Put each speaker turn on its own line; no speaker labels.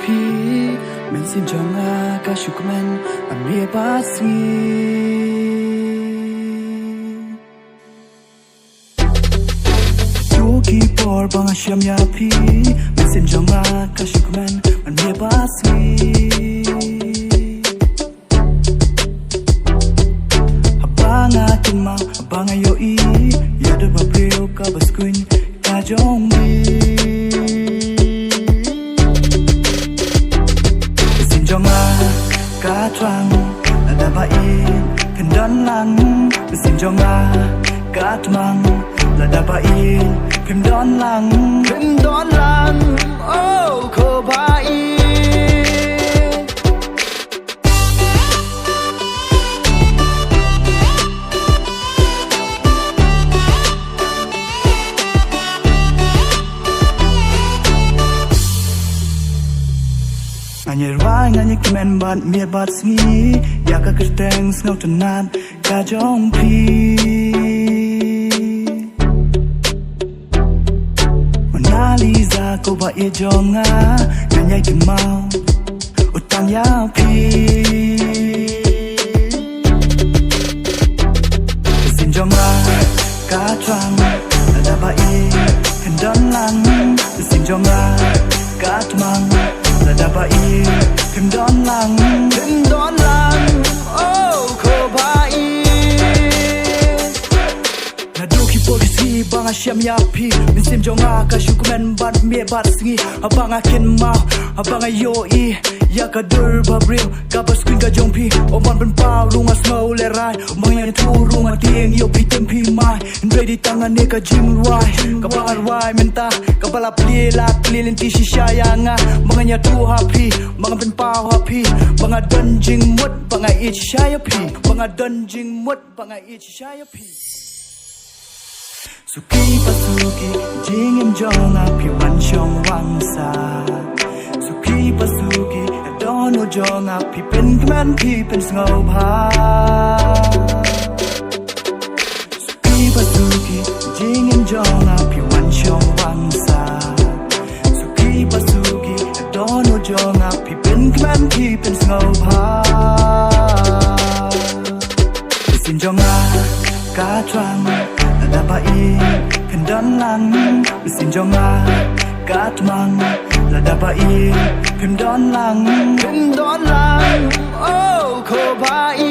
pi men sin jonga ka shukman amir basmi yogi por bang sham ya pi men sin jonga ka shukman amir basmi abanga kima abanga yo I ya de babrio ka baskuin ka jongmi ka trang ada bain kendan lang mesin jonga ka tmang ada bain kendan lang oh ko bain Nganye rai nganye kemen bat miet bat sngi ya ka kerteng snau tenan ka jong pi Mona Lisa ko ba e jonga nganye ke mau utang ya pi Sin jonga ka trang ada ba e kendan lang sin jonga ka tmang ada baik tim don lang oh ko baik naduki polisi bang asyam yapi misim jonga ka syukumen bat me bat singi abang akin mau abang ayo I ya ka dur babril ka baskuin ka jongpi oman ben pau lunga snow le rai bang yan tu runga tieng yo pi tempi mai ready tangan ne ka jim rai ka bangar wai menta ka bala pli lenti shisha yanga manganya tu happy mga ben pau happy mga donjing mut mga ich shaya pi mga donjing mut mga ich shaya pi Suki pasuki jingim jonga pi wan shong wang sa Suki pasuki dono jonga pi pen kman pi pen sngow bha Suki pasuki jingim jonga pi wan shong wang sa Suki pasuki dono jonga pi pen kman pi pen sngow bha Sin jonga ka trang ada baik kendan lang mesin jonga ka tmang ada baik kendan lang oh ko baik